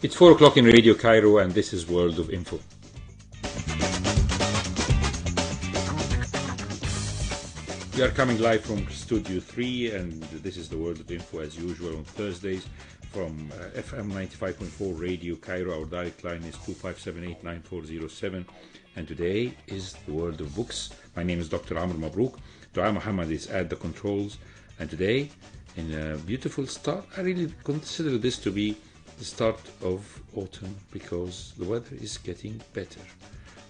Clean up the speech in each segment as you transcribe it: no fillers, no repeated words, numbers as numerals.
It's 4 o'clock in Radio Cairo, and this is World of Info. We are coming live from Studio 3, and this is the World of Info as usual on Thursdays from FM 95.4 Radio Cairo. Our direct line is 2578-9407, and today is the World of Books. My name is Dr. Amr MABROUK. Dua Muhammad is at the controls, and today, in a beautiful start, I really consider this to be the start of autumn, because the weather is getting better.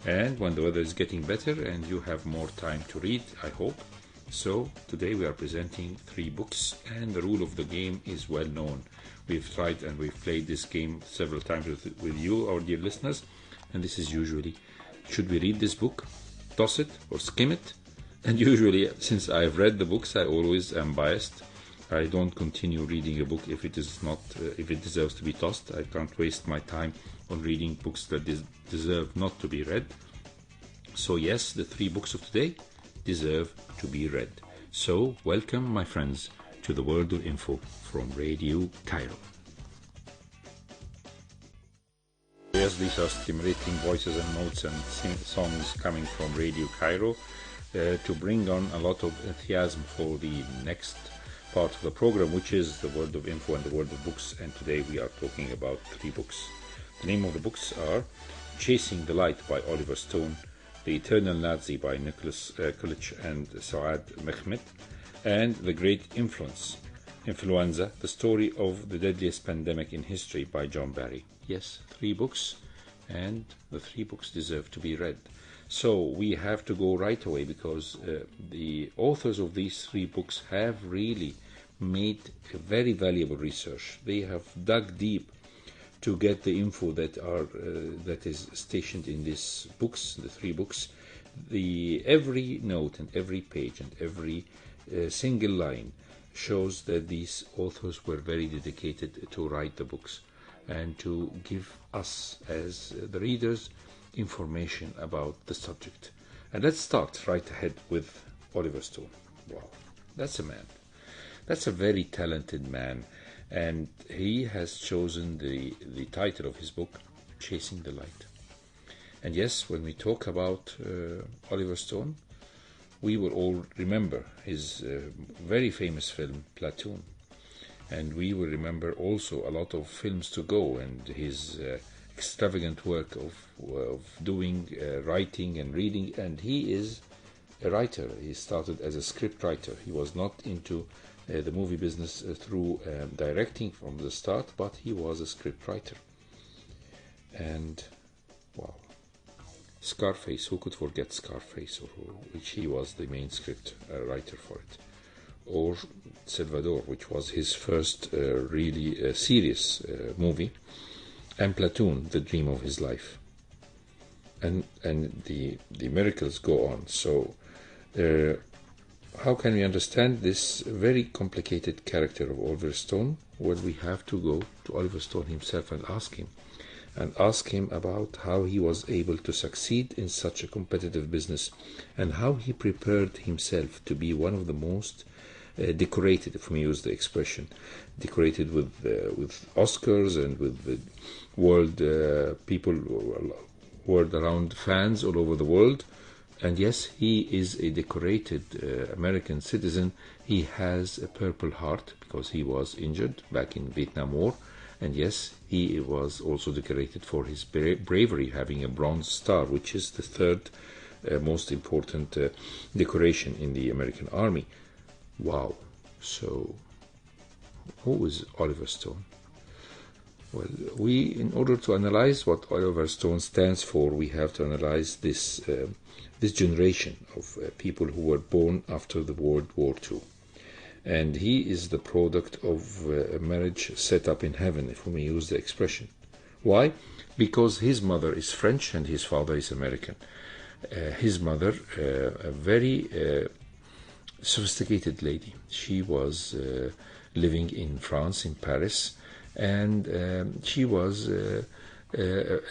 And when the weather is getting better and you have more time to read, I hope. So today we are presenting 3 books, and the rule of the game is well known. We've tried and we've played this game several times with you, our dear listeners, and this is usually, should we read this book, toss it or skim it? And usually, since I've read the books, I always am biased. I don't continue reading a book if it is not, if it deserves to be tossed. I can't waste my time on reading books that deserve not to be read. So yes, the 3 books of today deserve to be read. So welcome, my friends, to the World of Info from Radio Cairo. Yes, these are stimulating voices and notes and songs coming from Radio Cairo to bring on a lot of enthusiasm for the next part of the program, which is the World of Info and the World of Books. And today we are talking about 3 books. The name of the books are Chasing the Light by Oliver Stone, The Eternal Nazi by Nicholas Kulich and Saad Mehmet, and The Great Influenza, The Story of the Deadliest Pandemic in History by John Barry. Yes, 3 books, and the 3 books deserve to be read. So we have to go right away, because the authors of these 3 books have really made a very valuable research. They have dug deep to get the info that is stationed in these books, the 3 books. Every note and every page and every single line shows that these authors were very dedicated to write the books and to give us, as the readers, information about the subject. And let's start right ahead with Oliver Stone. Wow, that's a man. That's a very talented man. And he has chosen the title of his book, Chasing the Light. And yes, when we talk about Oliver Stone, we will all remember his very famous film, Platoon. And we will remember also a lot of films to go, and his extravagant work of doing writing and reading. And he is a writer. He started as a script writer. He was not into the movie business through directing from the start, but he was a script writer. And wow, Scarface, who could forget Scarface, which he was the main script writer for it, or Salvador, which was his first really serious movie, and Platoon, the dream of his life, and the miracles go on. So how can we understand this very complicated character of Oliver Stone? Well, we have to go to Oliver Stone himself and ask him about how he was able to succeed in such a competitive business, and how he prepared himself to be one of the most decorated, if we use the expression, decorated with Oscars and with the world people, world around fans all over the world. And yes, he is a decorated American citizen. He has a Purple Heart because he was injured back in Vietnam War. And yes, he was also decorated for his bravery, having a Bronze Star, which is the 3rd most important decoration in the American Army. Wow. So, who is Oliver Stone? Well, in order to analyze what Oliver Stone stands for, we have to analyze this generation of people who were born after the World War II. And he is the product of a marriage set up in heaven, if we may use the expression. Why? Because his mother is French and his father is American. His mother, a very sophisticated lady. She was living in France, in Paris, and she was a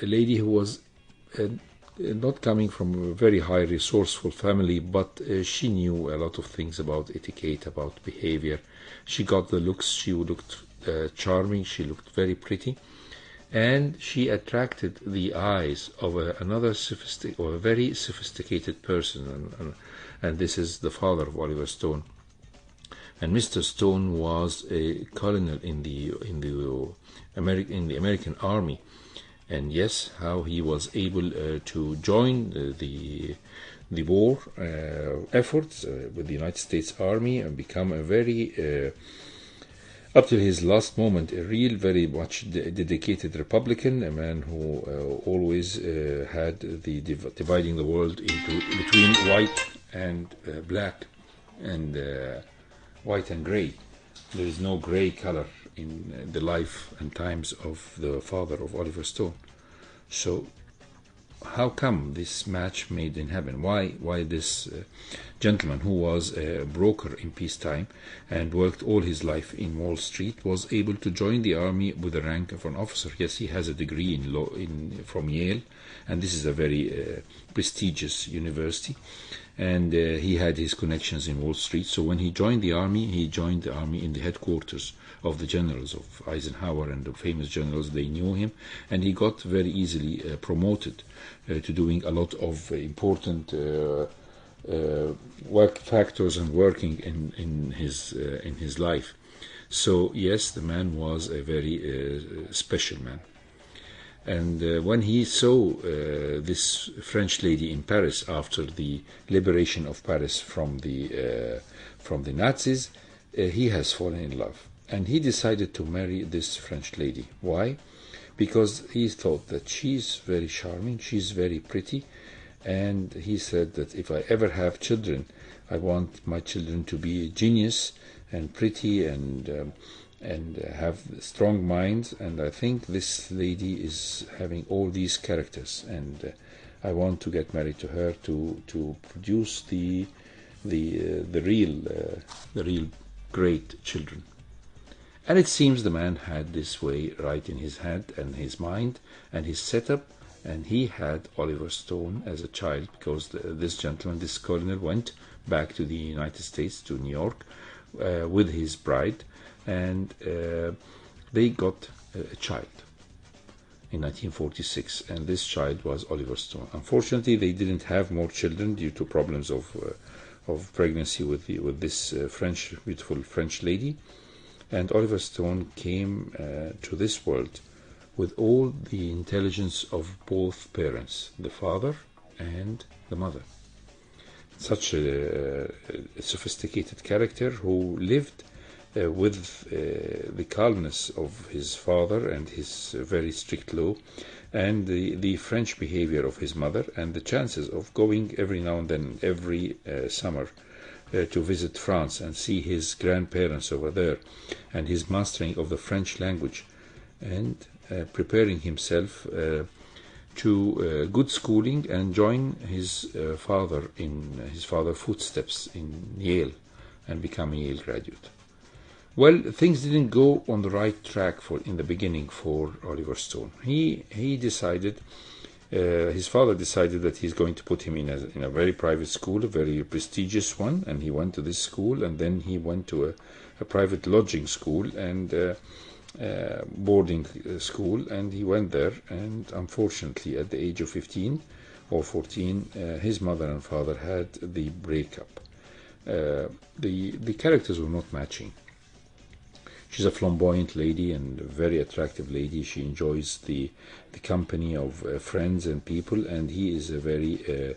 lady who was not coming from a very high resourceful family, but she knew a lot of things about etiquette, about behavior. She got the looks. She looked charming. She looked very pretty. and she attracted the eyes of another very sophisticated person, and this is the father of Oliver Stone. And Mr. Stone was a colonel in the American Army, and yes, how he was able to join the war efforts with the United States Army and become a very up till his last moment, a real, very much dedicated Republican, a man who always had the dividing the world between white and black, and white and gray. There is no gray color in the life and times of the father of Oliver Stone. So how come this match made in heaven? Why this gentleman who was a broker in peacetime and worked all his life in Wall Street was able to join the army with the rank of an officer? Yes, he has a degree in law from Yale, and this is a very prestigious university, and he had his connections in Wall Street. So when he joined the army in the headquarters of the generals of Eisenhower and the famous generals. They knew him, and he got very easily promoted to doing a lot of important work factors and working in his life. So yes, the man was a very special man. And when he saw this French lady in Paris after the liberation of Paris from the Nazis, he has fallen in love, and he decided to marry this French lady. Why? Because he thought that she's very charming, she's very pretty, and he said that if I ever have children, I want my children to be genius and pretty and have strong minds, and I think this lady is having all these characters, and I want to get married to her to produce the real great children. And it seems the man had this way right in his head and his mind and his setup, and he had Oliver Stone as a child, because this gentleman, this colonel, went back to the United States, to New York, with his bride, and they got a child in 1946, and this child was Oliver Stone. Unfortunately, they didn't have more children due to problems of pregnancy with this beautiful French lady, and Oliver Stone came to this world with all the intelligence of both parents, the father and the mother. Such a sophisticated character who lived with the calmness of his father and his very strict law, and the French behavior of his mother, and the chances of going every now and then, every summer, to visit France and see his grandparents over there, and his mastering of the French language, and preparing himself to good schooling and join his father in his father's footsteps in Yale and become a Yale graduate. Well, things didn't go on the right track in the beginning for Oliver Stone. He decided, his father decided that he's going to put him in a very private school, a very prestigious one, and he went to this school, and then he went to a private lodging school and boarding school, and he went there, and unfortunately at the age of 15 or 14, his mother and father had the breakup. The characters were not matching. She's a flamboyant lady and a very attractive lady. She enjoys the company of friends and people, and he is a very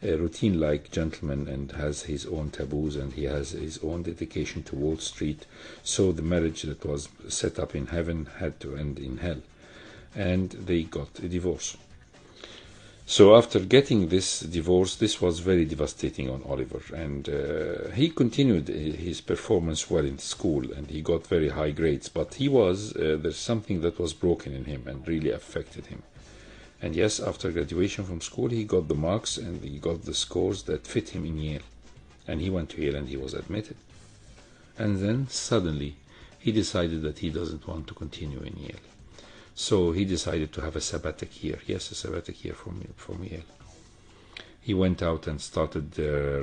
routine-like gentleman and has his own taboos, and he has his own dedication to Wall Street. So the marriage that was set up in heaven had to end in hell, and they got a divorce. So after getting this divorce, this was very devastating on Oliver, and he continued his performance well in school, and he got very high grades, but there's something that was broken in him and really affected him. And yes, after graduation from school, he got the marks and he got the scores that fit him in Yale, and he went to Yale and he was admitted. And then suddenly he decided that he doesn't want to continue in Yale. So he decided to have a sabbatic year. Yes, a sabbatic year from Yale. He went out and started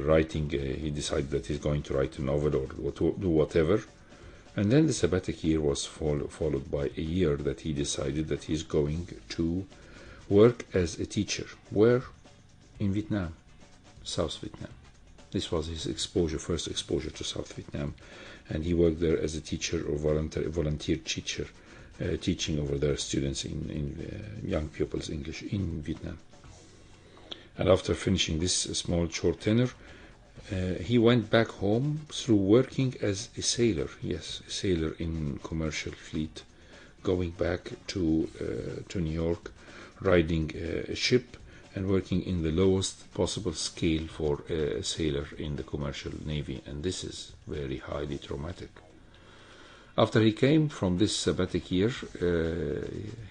writing. He decided that he's going to write a novel or do whatever. And then the sabbatic year was followed by a year that he decided that he's going to work as a teacher. Where? In Vietnam, South Vietnam. This was his first exposure to South Vietnam. And he worked there as a teacher or volunteer teacher, teaching over there students in young pupils English in Vietnam. And after finishing this small short tenure, he went back home through working as a sailor. Yes, a sailor in commercial fleet, going back to New York, riding a ship and working in the lowest possible scale for a sailor in the commercial navy. And this is very highly traumatic. After he came from this sabbatic year,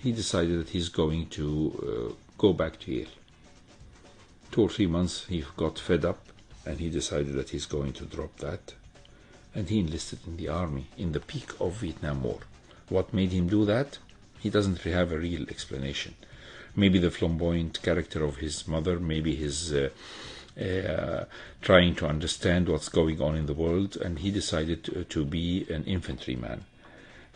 he decided that he's going to go back to Yale. 2 or 3 months he got fed up, and he decided that he's going to drop that. And he enlisted in the army in the peak of Vietnam War. What made him do that? He doesn't have a real explanation. Maybe the flamboyant character of his mother, maybe his trying to understand what's going on in the world, and he decided to be an infantryman,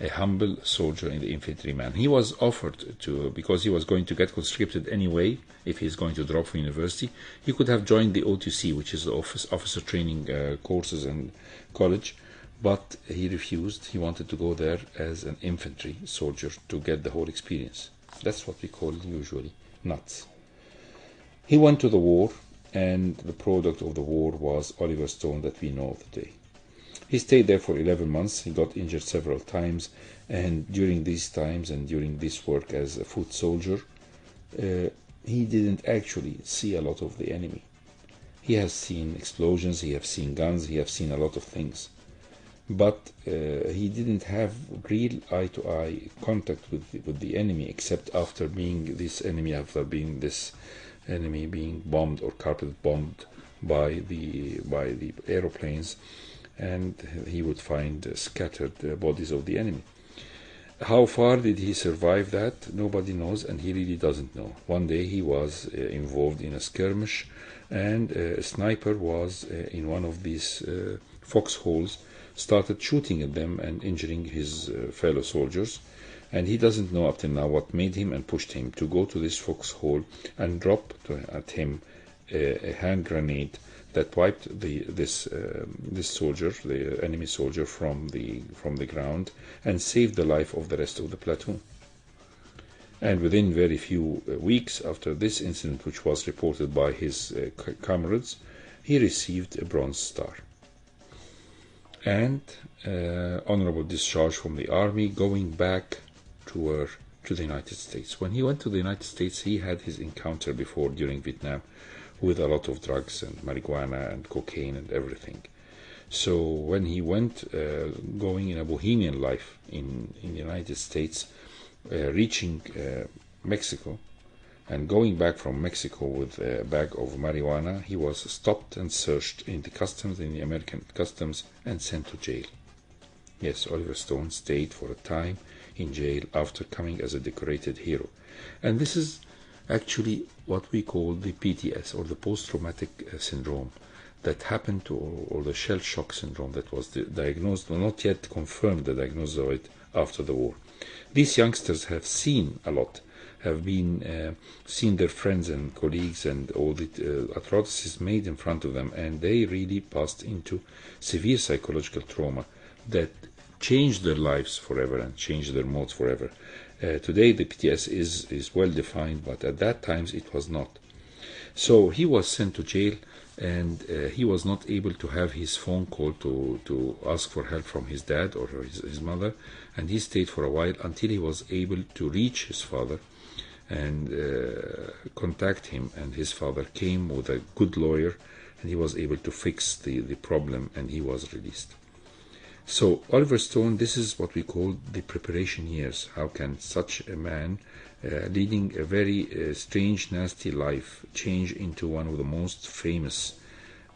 a humble soldier in the infantryman. He was offered to, because he was going to get conscripted anyway, if he's going to drop from university, he could have joined the OTC, which is the officer training courses and college, but he refused. He wanted to go there as an infantry soldier to get the whole experience. That's what we call usually nuts. He went to the war, and the product of the war was Oliver Stone that we know of today. He stayed there for 11 months. He got injured several times, and during these times and during this work as a foot soldier, he didn't actually see a lot of the enemy. He has seen explosions, he has seen guns, he has seen a lot of things. But he didn't have real eye-to-eye contact with the enemy, except after being this enemy being bombed or carpet bombed by the aeroplanes, and he would find scattered bodies of the enemy. How far did he survive that? Nobody knows, and he really doesn't know. One day he was involved in a skirmish, and a sniper was in one of these foxholes, started shooting at them and injuring his fellow soldiers. And he doesn't know up till now what made him and pushed him to go to this foxhole and drop at him a hand grenade that wiped this soldier, the enemy soldier, from the ground, and saved the life of the rest of the platoon. And within very few weeks after this incident, which was reported by his comrades, he received a Bronze Star and honorable discharge from the army, going back to the United States. When he went to the United States, he had his encounter before during Vietnam with a lot of drugs and marijuana and cocaine and everything. So when he went going in a bohemian life in the United States, reaching Mexico and going back from Mexico with a bag of marijuana, he was stopped and searched in the American customs, and sent to jail. Yes, Oliver Stone stayed for a time in jail after coming as a decorated hero. And this is actually what we call the PTS, or the post-traumatic syndrome, that happened to, or the shell shock syndrome that was diagnosed, or not yet confirmed the diagnosis of it after the war. These youngsters have seen a lot, have been seen their friends and colleagues and all the atrocities made in front of them, and they really passed into severe psychological trauma that changed their lives forever and changed their modes forever. Today the PTS is well defined, but at that time it was not. So he was sent to jail, and he was not able to have his phone call to ask for help from his dad or his mother, and he stayed for a while until he was able to reach his father and contact him, and his father came with a good lawyer, and he was able to fix the problem, and he was released. So Oliver Stone, this is what we call the preparation years. How can such a man leading a very strange, nasty life change into one of the most famous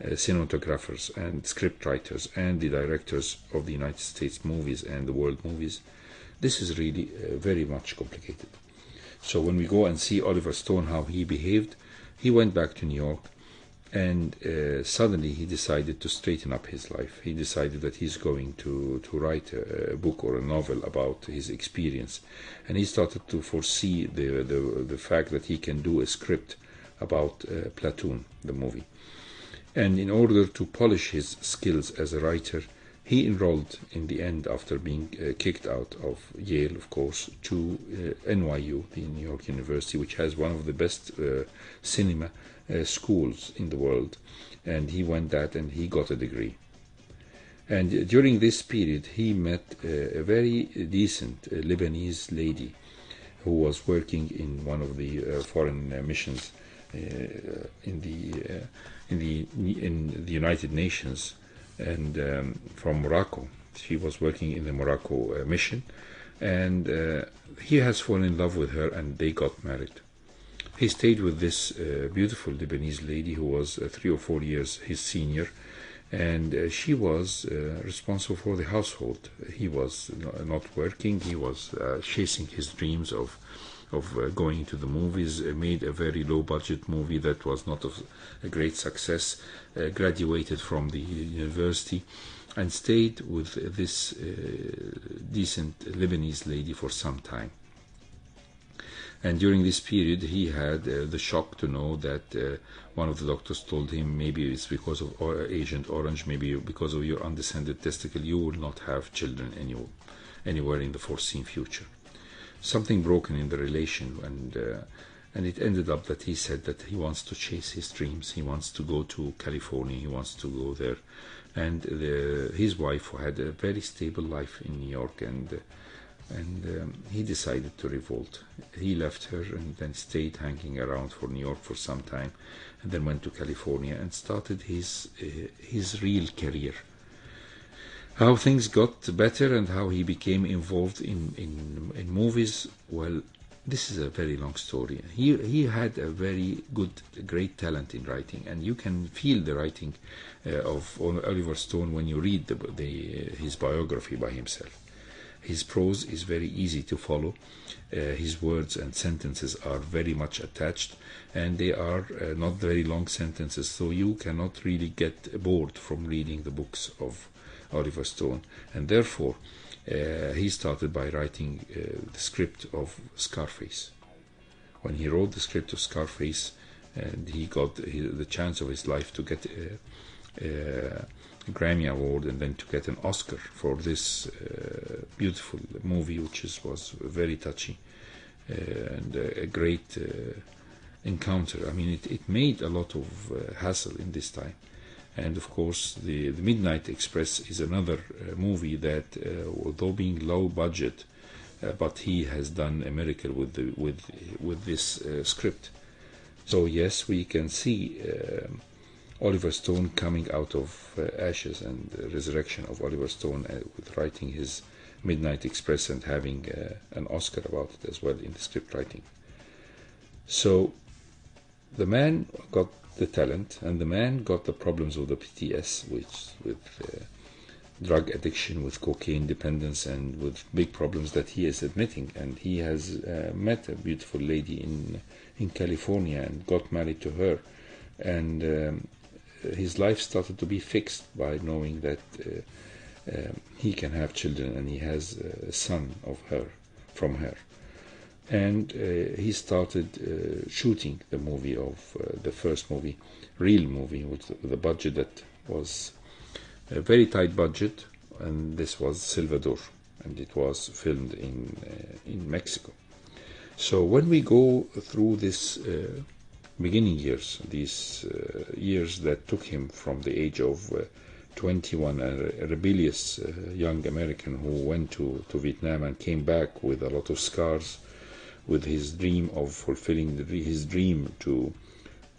cinematographers and script writers and the directors of the United States movies and the world movies? This is really very much complicated. So when we go and see Oliver Stone, how he behaved, he went back to New York, And suddenly he decided to straighten up his life. He decided that he's going to write a book or a novel about his experience. And he started to foresee the fact that he can do a script about Platoon, the movie. And in order to polish his skills as a writer, he enrolled in the end, after being kicked out of Yale, of course, to NYU, the New York University, which has one of the best cinema schools in the world. And he went that and he got a degree. And during this period, he met a very decent Lebanese lady who was working in one of the foreign missions in the United Nations, and from Morocco. She was working in the Morocco mission, and he has fallen in love with her, and they got married. He stayed with this beautiful Lebanese lady who was 3 or 4 years his senior, and she was responsible for the household. He was not working. He was chasing his dreams of going to the movies. Made a very low budget movie that was not a great success. Graduated from the university and stayed with this decent Lebanese lady for some time. And during this period, he had the shock to know that one of the doctors told him, maybe it's because of Agent Orange, maybe because of your undescended testicle, you will not have children anywhere in the foreseen future. Something broken in the relation, and it ended up that he said that he wants to chase his dreams. He wants to go to California. He wants to go there. And his wife had a very stable life in New York, and he decided to revolt. He left her and then stayed hanging around for New York for some time, and then went to California and started his real career. How things got better and how he became involved in movies, well, this is a very long story. He had a very great talent in writing, and you can feel the writing of Oliver Stone when you read his biography by himself. His prose is very easy to follow. His words and sentences are very much attached, and they are not very long sentences, so you cannot really get bored from reading the books of Oliver Stone. And therefore, he started by writing the script of Scarface. When he wrote the script of Scarface, and he got the chance of his life to get a Grammy Award and then to get an Oscar for this beautiful movie, which was very touchy and a great encounter. I mean, it made a lot of hassle in this time. And of course, the Midnight Express is another movie that, although being low budget, but he has done a miracle with this script. So yes, we can see Oliver Stone coming out of ashes, and the resurrection of Oliver Stone with writing his Midnight Express and having an Oscar about it as well in the script writing. So the man got the talent, and the man got the problems of the PTS, which with drug addiction, with cocaine dependence, and with big problems that he is admitting. And he has met a beautiful lady in California and got married to her, and his life started to be fixed by knowing that he can have children, and he has a son from her. And he started shooting the movie of the first movie, real movie, with a budget that was a very tight budget, and this was Salvador, and it was filmed in Mexico. So when we go through this beginning years, these years that took him from the age of 21, a rebellious young American who went to Vietnam and came back with a lot of scars, with his dream of fulfilling his dream to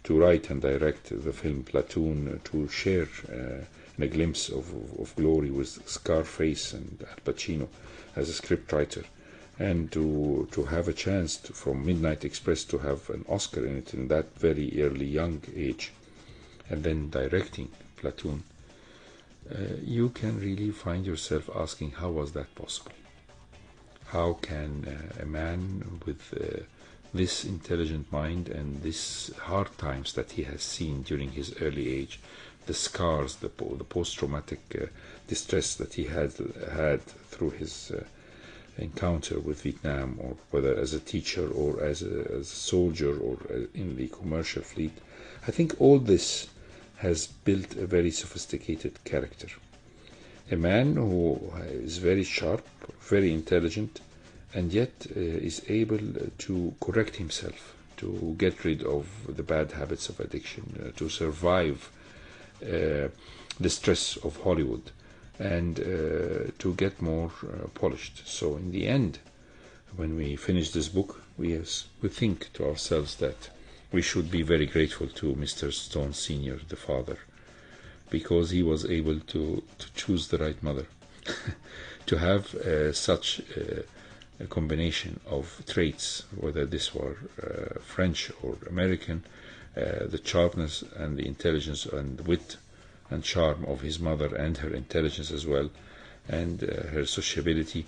write and direct the film Platoon, to share a glimpse of glory with Scarface and Al Pacino as a scriptwriter, and to have a chance from Midnight Express to have an Oscar in it in that very early young age, and then directing Platoon. You can really find yourself asking, how was that possible? How can a man with this intelligent mind and this hard times that he has seen during his early age, the scars, the post-traumatic distress that he had through his encounter with Vietnam, or whether as a teacher or as a soldier or in the commercial fleet. I think all this has built a very sophisticated character. A man who is very sharp, very intelligent, and yet is able to correct himself, to get rid of the bad habits of addiction, to survive the stress of Hollywood, and to get more polished. So in the end, when we finish this book, we think to ourselves that we should be very grateful to Mr. Stone Sr., the father, because he was able to choose the right mother, to have such a combination of traits, whether this were French or American, the sharpness and the intelligence and wit and charm of his mother, and her intelligence as well, and her sociability,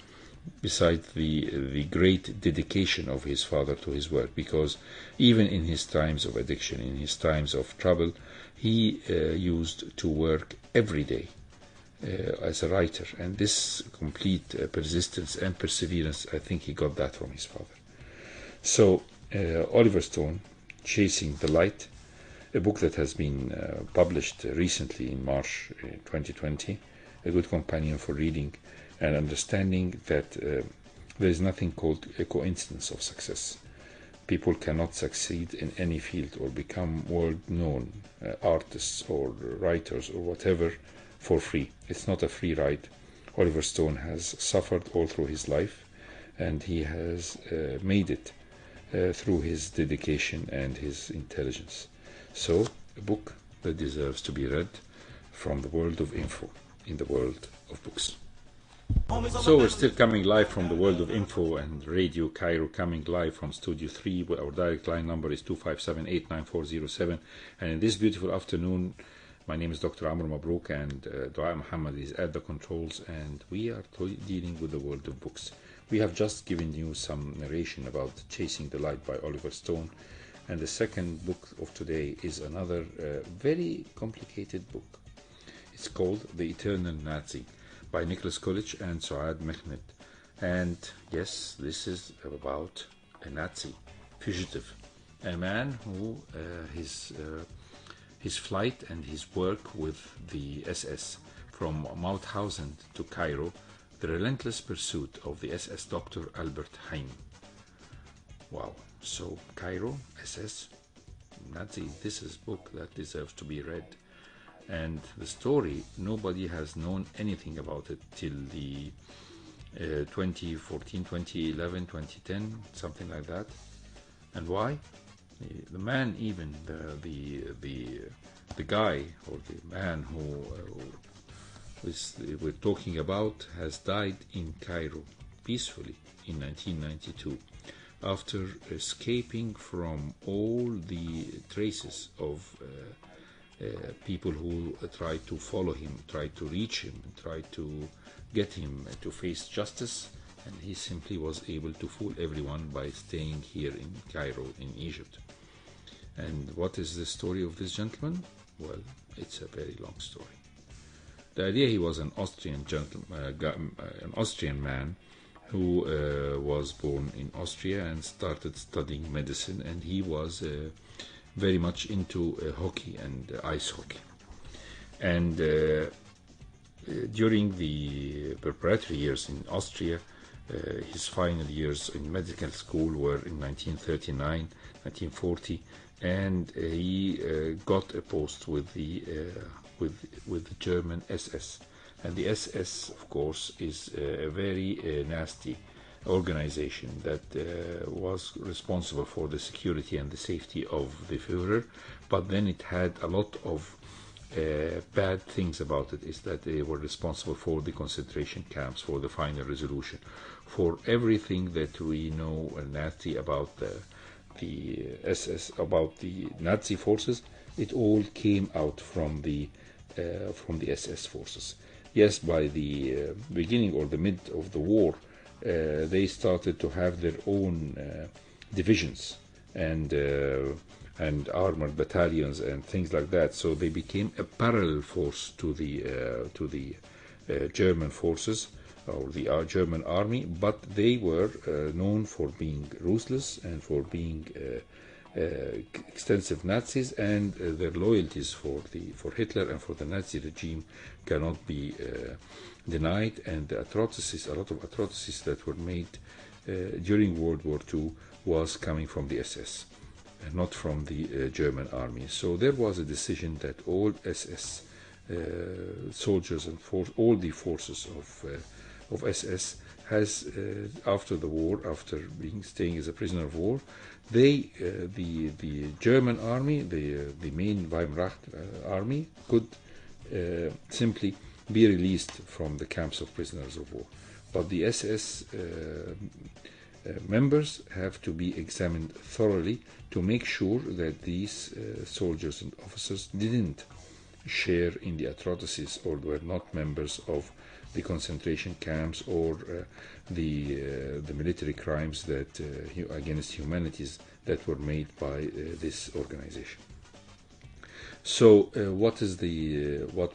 besides the great dedication of his father to his work, because even in his times of addiction, in his times of trouble, he used to work every day as a writer, and this complete persistence and perseverance, I think he got that from his father. So Oliver Stone, Chasing the Light, a book that has been published recently in March 2020, a good companion for reading and understanding that there is nothing called a coincidence of success. People cannot succeed in any field or become world-known artists or writers or whatever for free. It's not a free ride. Oliver Stone has suffered all through his life, and he has made it through his dedication and his intelligence. So, a book that deserves to be read from the world of info in the world of books. So we're still coming live from the world of info and Radio Cairo, coming live from Studio 3. Our direct line number is 257-89407. And in this beautiful afternoon, my name is Dr. Amr MABROUK, and Dua Muhammad is at the controls, and we are dealing with the world of books. We have just given you some narration about Chasing the Light by Oliver Stone, and the second book of today is another very complicated book. It's called The Eternal Nazi by Nicholas Coolidge and Suad Mehmet. And yes, this is about a Nazi fugitive, a man who his flight and his work with the SS from Mauthausen to Cairo, the relentless pursuit of the SS Dr. Albert Heijn. Wow, so Cairo, SS, Nazi, this is a book that deserves to be read. And the story, nobody has known anything about it till the 2014, 2011, 2010, something like that. And why? The man, even the guy or the man who we're talking about, has died in Cairo peacefully in 1992 after escaping from all the traces of people who tried to follow him, tried to reach him, tried to get him to face justice, and he simply was able to fool everyone by staying here in Cairo, in Egypt. And what is the story of this gentleman? Well, it's a very long story. The idea, he was an Austrian an Austrian man who was born in Austria and started studying medicine, and he was very much into hockey and ice hockey. And during the preparatory years in Austria, his final years in medical school were in 1939, 1940, and he got a post with the German SS. And the SS, of course, is a very nasty organization that was responsible for the security and the safety of the Führer, but then it had a lot of bad things about it, is that they were responsible for the concentration camps, for the final resolution, for everything that we know nasty about the SS, about the Nazi forces. It all came out from the SS forces. Yes, by the beginning or the mid of the war, they started to have their own divisions and armored battalions and things like that. So they became a parallel force to the German forces or the German army, but they were known for being ruthless and for being extensive Nazis, and their loyalties for Hitler and for the Nazi regime cannot be denied. And the atrocities, a lot of atrocities that were made during World War II was coming from the SS, and not from the German army. So there was a decision that all SS soldiers and all the forces of SS has, after the war, after staying as a prisoner of war, the German army, the main Weimar army, could simply be released from the camps of prisoners of war. But the SS members have to be examined thoroughly to make sure that these soldiers and officers didn't share in the atrocities or were not members of the concentration camps or the military crimes that against humanities that were made by this organization. So what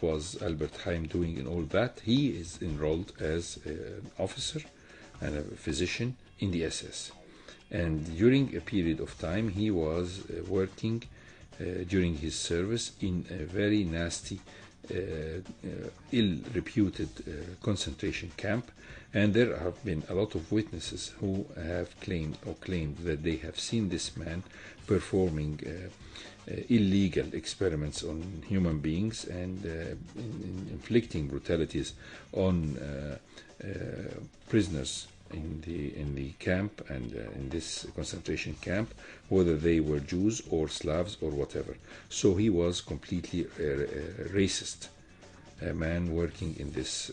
was Albert Heijn doing in all that? He is enrolled as an officer and a physician in the SS, and during a period of time he was working during his service in a very nasty, ill-reputed concentration camp. And there have been a lot of witnesses who have claimed that they have seen this man performing illegal experiments on human beings and inflicting brutalities on prisoners in the camp and in this concentration camp, whether they were Jews or Slavs or whatever. So he was completely racist, a man working in this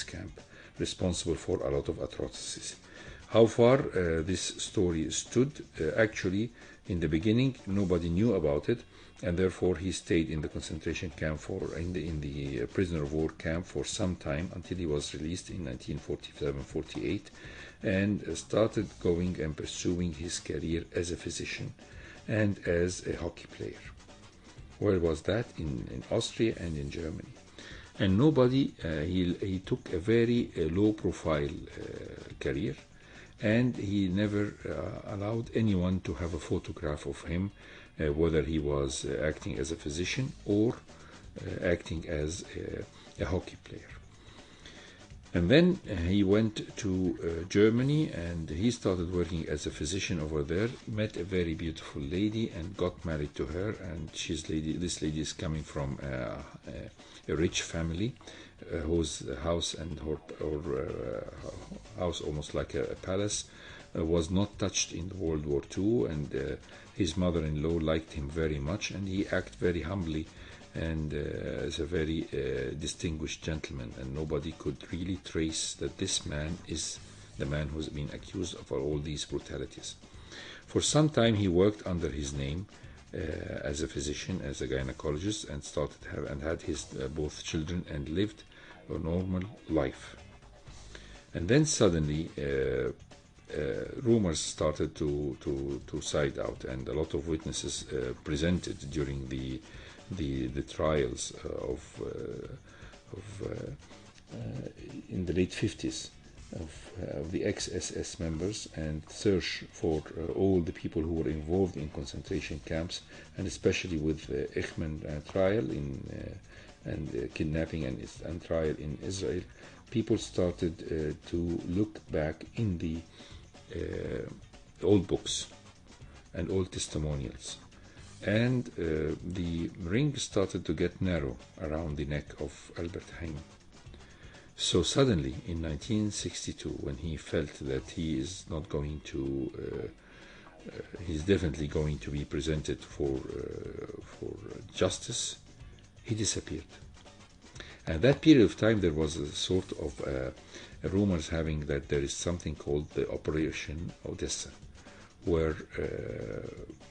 camp, responsible for a lot of atrocities. How far this story stood, actually, in the beginning, nobody knew about it, and therefore he stayed in the concentration camp in the prisoner of war camp for some time until he was released in 1947-48, and started going and pursuing his career as a physician and as a hockey player. Where was that? In Austria and in Germany. And nobody, he took a very low-profile career, and he never allowed anyone to have a photograph of him, whether he was acting as a physician or acting as a hockey player. And then he went to Germany, and he started working as a physician over there, met a very beautiful lady and got married to her. And this lady is coming from a rich family whose house and her house, almost like a palace, was not touched in World War II, and his mother-in-law liked him very much, and he acted very humbly and as a very distinguished gentleman, and nobody could really trace that this man is the man who's been accused of all these brutalities. For some time he worked under his name as a physician, as a gynecologist, and had his both children and lived a normal life. And then suddenly rumors started to side out, and a lot of witnesses presented during the trials in the late 50s of the ex-SS members, and search for all the people who were involved in concentration camps, and especially with Eichmann trial and kidnapping and trial in Israel. People started to look back in the old books and old testimonials, and the ring started to get narrow around the neck of Albert Heijn. So suddenly, in 1962, when he felt that he is not going to, he's definitely going to be presented for justice, he disappeared. And that period of time, there was a sort of rumors having that there is something called the Operation Odessa, where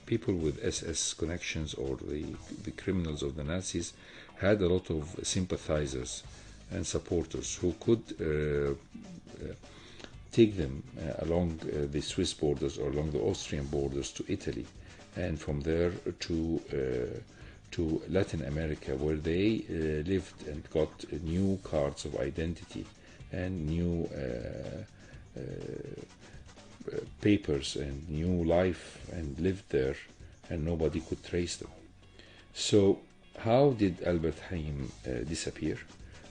people with SS connections or the criminals of the Nazis had a lot of sympathizers and supporters who could take them along the Swiss borders or along the Austrian borders to Italy, and from there to Latin America, where they lived and got new cards of identity and new papers and new life, and lived there, and nobody could trace them. So how did Albert Haim disappear?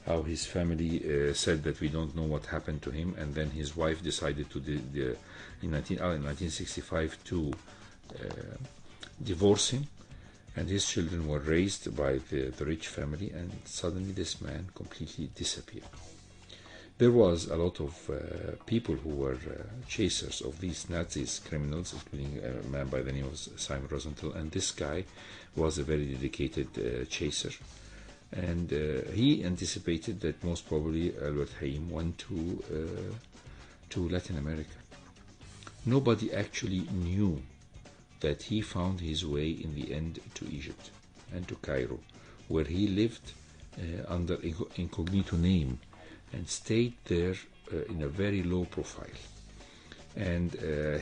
How his family said that we don't know what happened to him, and then his wife decided to in 1965 to divorce him, and his children were raised by the rich family, and suddenly this man completely disappeared. There was a lot of people who were chasers of these Nazis, criminals, including a man by the name of Simon Rosenthal, and this guy was a very dedicated chaser. And he anticipated that most probably Albert Haim went to Latin America. Nobody actually knew that he found his way in the end to Egypt and to Cairo, where he lived under incognito name and stayed there in a very low profile. And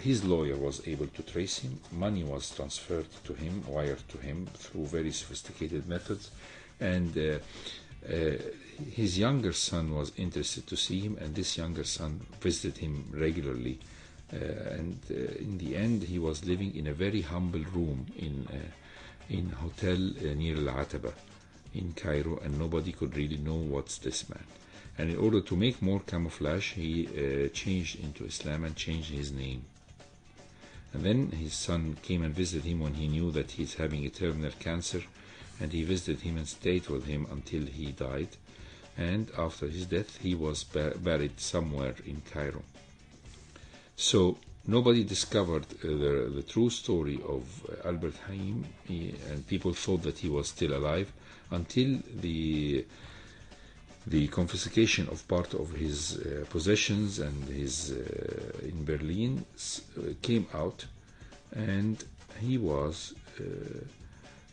his lawyer was able to trace him. Money was transferred to him, wired to him through very sophisticated methods. And his younger son was interested to see him, and this younger son visited him regularly. And in the end, he was living in a very humble room in a hotel near Al-Ataba in Cairo, and nobody could really know what's this man. And in order to make more camouflage, he changed into Islam and changed his name. And then his son came and visited him when he knew that he's having a terminal cancer, and he visited him and stayed with him until he died. And after his death, he was buried somewhere in Cairo. So nobody discovered the true story of Albert Haim, and people thought that he was still alive until the confiscation of part of his possessions and his in Berlin came out, and he was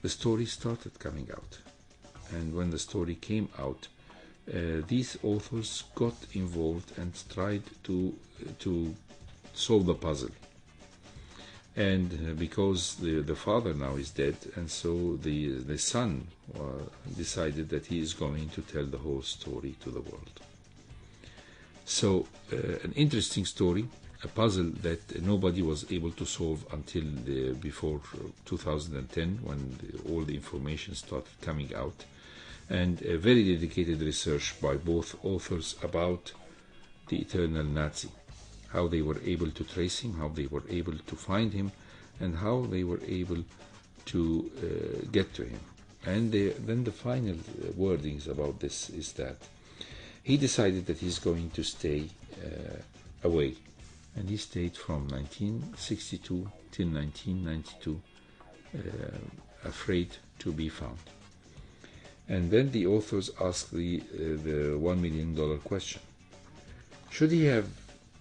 the story started coming out. And when the story came out, these authors got involved and tried to solve the puzzle. And because the father now is dead, and so the son decided that he is going to tell the whole story to the world. So an interesting story, a puzzle that nobody was able to solve until before 2010, when all the information started coming out, and a very dedicated research by both authors about the eternal Nazi, how they were able to trace him, how they were able to find him, and how they were able to get to him. And then the final wordings about this is that he decided that he's going to stay away. And he stayed from 1962 till 1992, afraid to be found. And then the authors asked the $1 million question. Should he have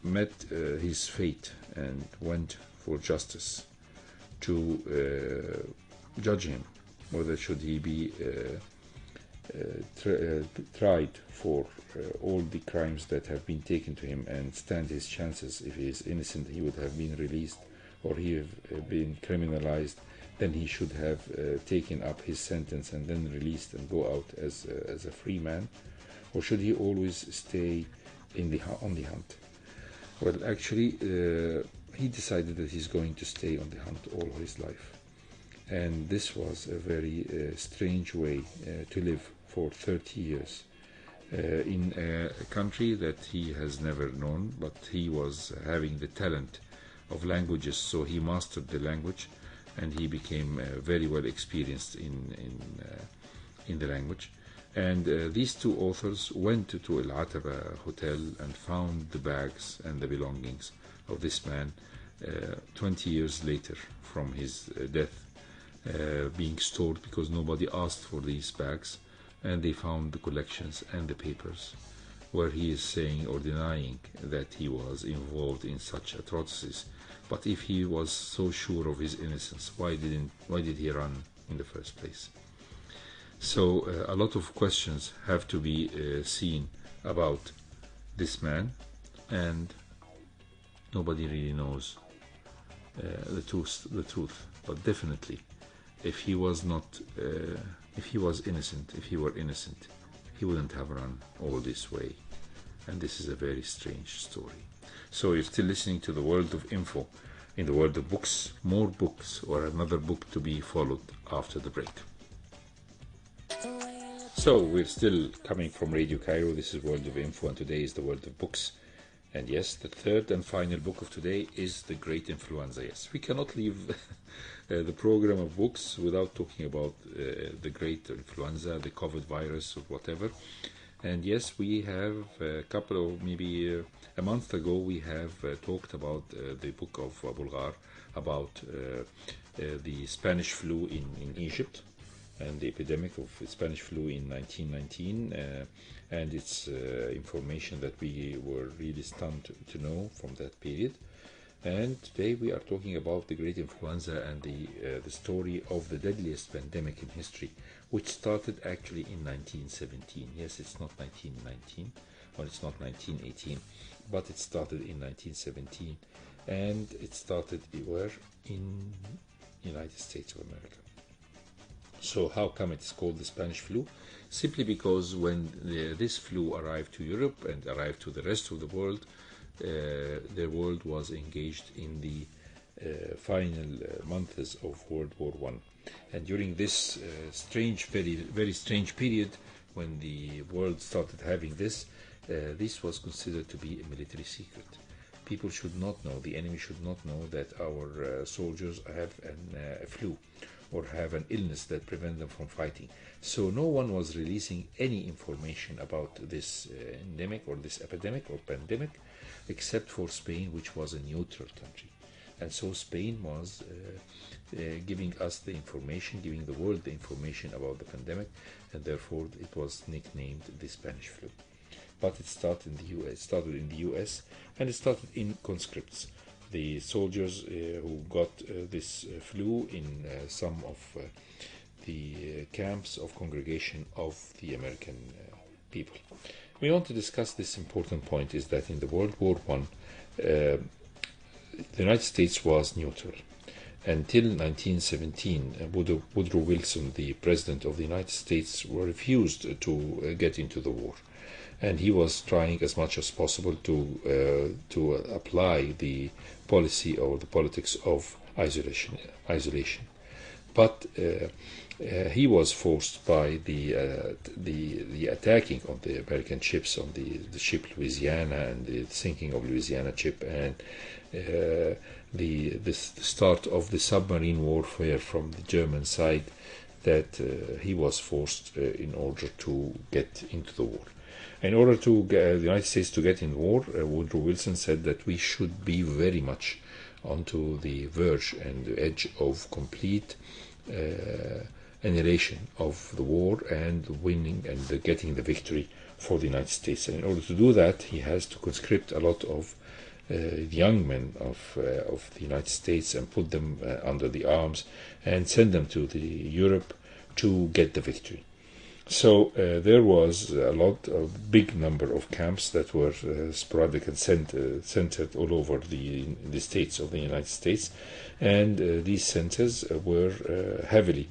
met his fate and went for justice to judge him, whether should he be tried for all the crimes that have been taken to him and stand his chances? If he is innocent, he would have been released, or he have been criminalized, then he should have taken up his sentence and then released and go out as a free man, or should he always stay on the hunt? Well, actually, he decided that he's going to stay on the hunt all his life. And this was a very strange way to live for 30 years in a country that he has never known, but he was having the talent of languages, so he mastered the language, and he became very well experienced in the language. And these two authors went to Al-Ataba Hotel and found the bags and the belongings of this man 20 years later from his death, being stored because nobody asked for these bags. And they found the collections and the papers where he is saying or denying that he was involved in such atrocities. But if he was so sure of his innocence, why did he run in the first place? So a lot of questions have to be seen about this man, and nobody really knows the truth. But definitely, if he was not, if he was innocent, if he were innocent, he wouldn't have run all this way. And this is a very strange story. So you're still listening to the world of info. In the world of books, more books, or another book to be followed after the break. So we're still coming from Radio Cairo. This is World of Info, and today is the world of books. And yes, the third and final book of today is The Great Influenza. Yes, we cannot leave the program of books without talking about the Great Influenza, the COVID virus, or whatever. And yes, we have a couple of, maybe a month ago, we have talked about the book of Bulgar, about the Spanish flu in Egypt, and the epidemic of Spanish flu in 1919, and its information that we were really stunned to know from that period. And today we are talking about the Great Influenza and the story of the deadliest pandemic in history, which started actually in 1917. Yes, it's not 1919, or it's not 1918, but it started in 1917, and it started where? In United States of America. So how come it's called the Spanish flu? Simply because when this flu arrived to Europe and arrived to the rest of the world, the world was engaged in the final months of World War I. And during this strange, very strange period, when the world started having this, this was considered to be a military secret. People should not know, the enemy should not know that our soldiers have a flu or have an illness that prevents them from fighting. So no one was releasing any information about this endemic or this epidemic or pandemic, except for Spain, which was a neutral country. And so Spain was giving us the information, giving the world the information about the pandemic, and therefore it was nicknamed the Spanish flu. But it started in the US, and it started in conscripts. The soldiers who got this flu in some of the camps of congregation of the American people. We want to discuss this important point, is that in the World War I, the United States was neutral. Until 1917, Woodrow Wilson, the President of the United States, refused to get into the war. And he was trying as much as possible to apply the policy or the politics of isolation. But he was forced by the attacking of the American ships on the ship Louisiana and the sinking of Louisiana ship, and the start of the submarine warfare from the German side, that he was forced in order to get into the war. In order to get the United States to get in war, Woodrow Wilson said that we should be very much onto the verge and the edge of complete annihilation of the war and winning and getting the victory for the United States. And in order to do that, he has to conscript a lot of young men of the United States and put them under the arms and send them to Europe to get the victory. So there was a big number of camps that were sporadic and centered all over the states of the United States, and these centers were heavily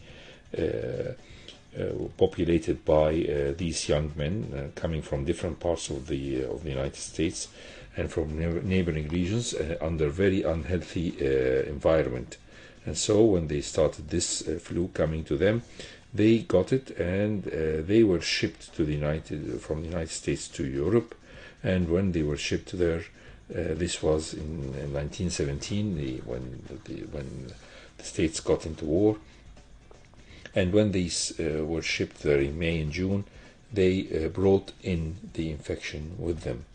populated by these young men coming from different parts of the United States and from neighboring regions under very unhealthy environment. And so when they started this flu coming to them, they got it, and they were shipped from the United States to Europe. And when they were shipped there, this was in 1917, when the states got into war. And when these were shipped there in May and June, they brought in the infection with them.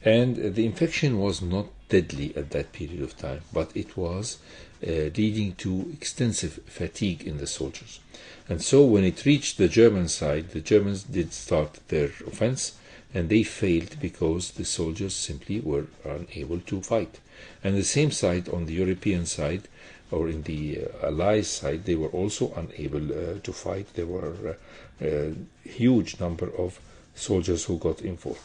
And the infection was not deadly at that period of time, but it was leading to extensive fatigue in the soldiers. And so when it reached the German side, the Germans did start their offense, and they failed because the soldiers simply were unable to fight. And the same side, on the European side, or in the Allies side, they were also unable to fight. There were a huge number of soldiers who got involved.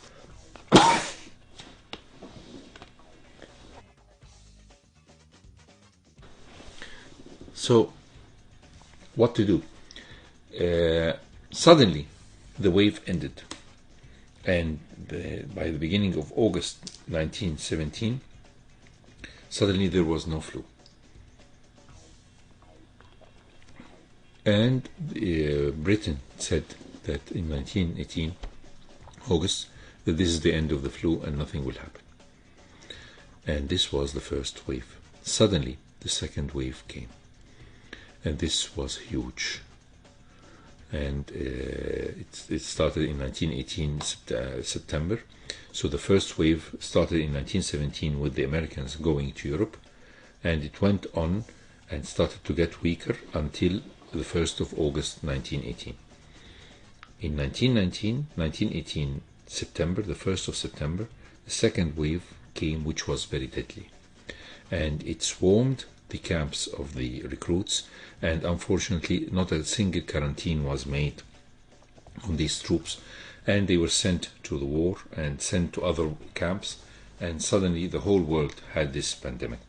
So, what to do? Suddenly, the wave ended. And by the beginning of August 1917, suddenly there was no flu. And Britain said that in 1918, August, that this is the end of the flu and nothing will happen. And this was the first wave. Suddenly, the second wave came. And this was huge. And it started in 1918 September. So the first wave started in 1917 with the Americans going to Europe, and it went on and started to get weaker until the 1st of August 1918. In 1918 September, the 1st of September, the second wave came, which was very deadly. And it swarmed the camps of the recruits, and unfortunately not a single quarantine was made on these troops, and they were sent to the war and sent to other camps, and suddenly the whole world had this pandemic.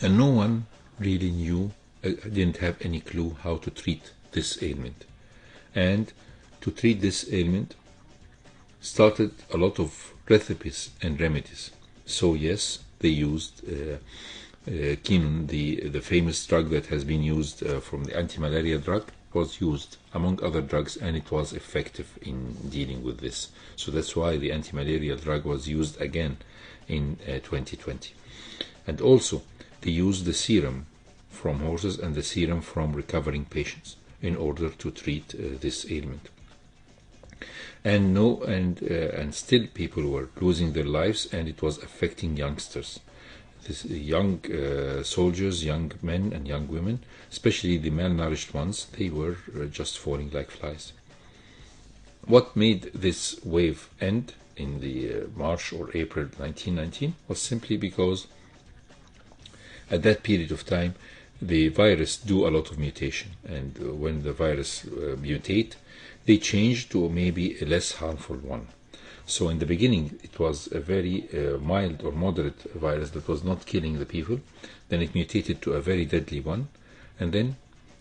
And no one really knew, didn't have any clue how to treat this ailment. And to treat this ailment started a lot of recipes and remedies. So yes, they used quinine, the famous drug that has been used from the anti-malaria drug, was used among other drugs, and it was effective in dealing with this. So that's why the anti-malaria drug was used again in 2020. And also, they used the serum from horses and the serum from recovering patients in order to treat this ailment. And still people were losing their lives, and it was affecting youngsters. This young soldiers, young men and young women, especially the malnourished ones, they were just falling like flies. What made this wave end in the March or April 1919 was simply because at that period of time the virus do a lot of mutation, and when the virus mutate, they change to maybe a less harmful one. So in the beginning it was a very mild or moderate virus that was not killing the people. Then it mutated to a very deadly one, and then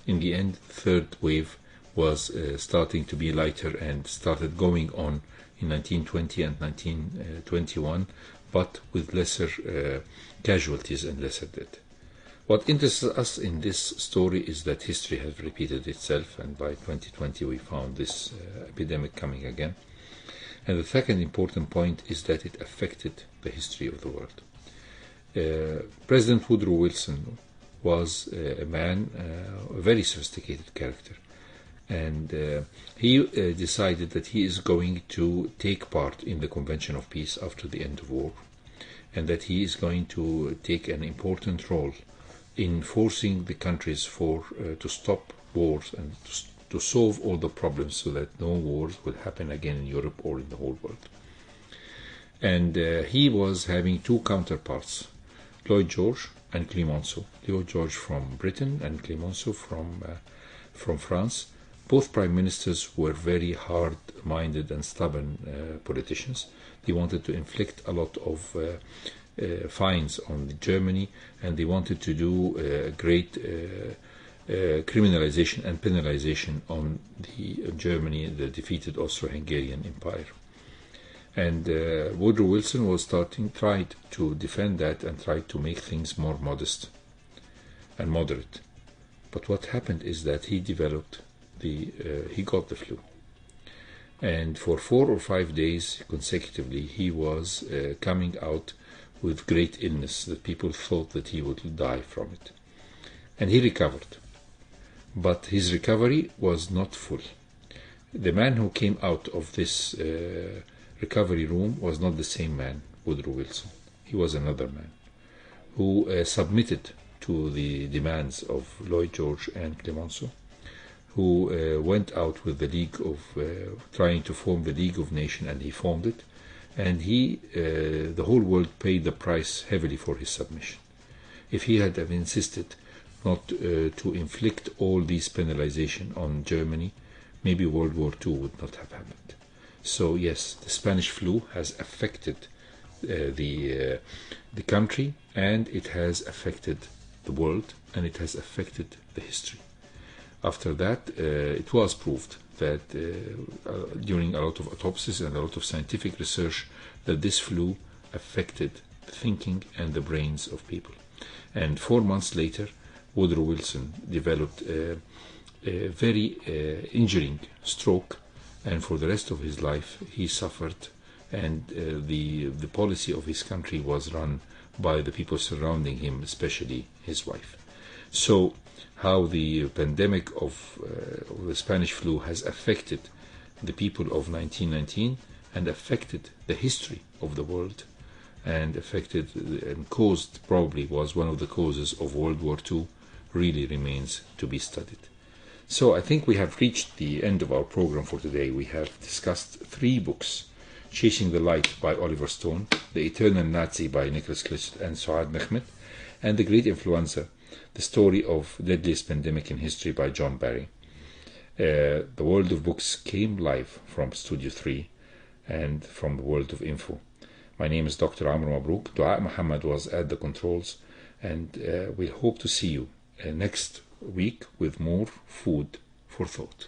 in the end the third wave was starting to be lighter and started going on in 1920 and 1921, but with lesser casualties and lesser death. What interests us in this story is that history has repeated itself, and by 2020 we found this epidemic coming again. And the second important point is that it affected the history of the world. President Woodrow Wilson was a man, a very sophisticated character, and he decided that he is going to take part in the Convention of Peace after the end of war, and that he is going to take an important role in forcing the countries to stop wars and to solve all the problems so that no wars will happen again in Europe or in the whole world. And he was having two counterparts, Lloyd George and Clemenceau. Lloyd George from Britain and Clemenceau from France. Both prime ministers were very hard-minded and stubborn politicians. They wanted to inflict a lot of fines on Germany, and they wanted to do great criminalization and penalization on the Germany, the defeated Austro-Hungarian Empire. And Woodrow Wilson was tried to defend that and tried to make things more modest and moderate. But what happened is that he got the flu. And for 4 or 5 days consecutively, he was coming out with great illness that people thought that he would die from it. And he recovered. But his recovery was not full. The man who came out of this recovery room was not the same man, Woodrow Wilson. He was another man who submitted to the demands of Lloyd George and Clemenceau, who went out with the League of, trying to form the League of Nations, and he formed it. And the whole world paid the price heavily for his submission. If he had insisted not to inflict all these penalization on Germany, maybe World War II would not have happened. So yes, the Spanish flu has affected the country, and it has affected the world, and it has affected the history. After that, it was proved that during a lot of autopsies and a lot of scientific research, that this flu affected the thinking and the brains of people. And 4 months later, Woodrow Wilson developed a very injuring stroke, and for the rest of his life he suffered, and the policy of his country was run by the people surrounding him, especially his wife. So how the pandemic of the Spanish flu has affected the people of 1919 and affected the history of the world, and affected and caused, probably was one of the causes of World War II, really remains to be studied. So I think we have reached the end of our program for today. We have discussed 3 books: Chasing the Light by Oliver Stone, The Eternal Nazi by Nicholas Klitsch and Suad Mehmet, and The Great Influenza, The Story of Deadliest Pandemic in History by John Barry. The World of Books came live from Studio 3 and from the World of Info. My name is Dr. Amr MABROUK. Dua Muhammad was at the controls, and we'll hope to see you next week with more food for thought.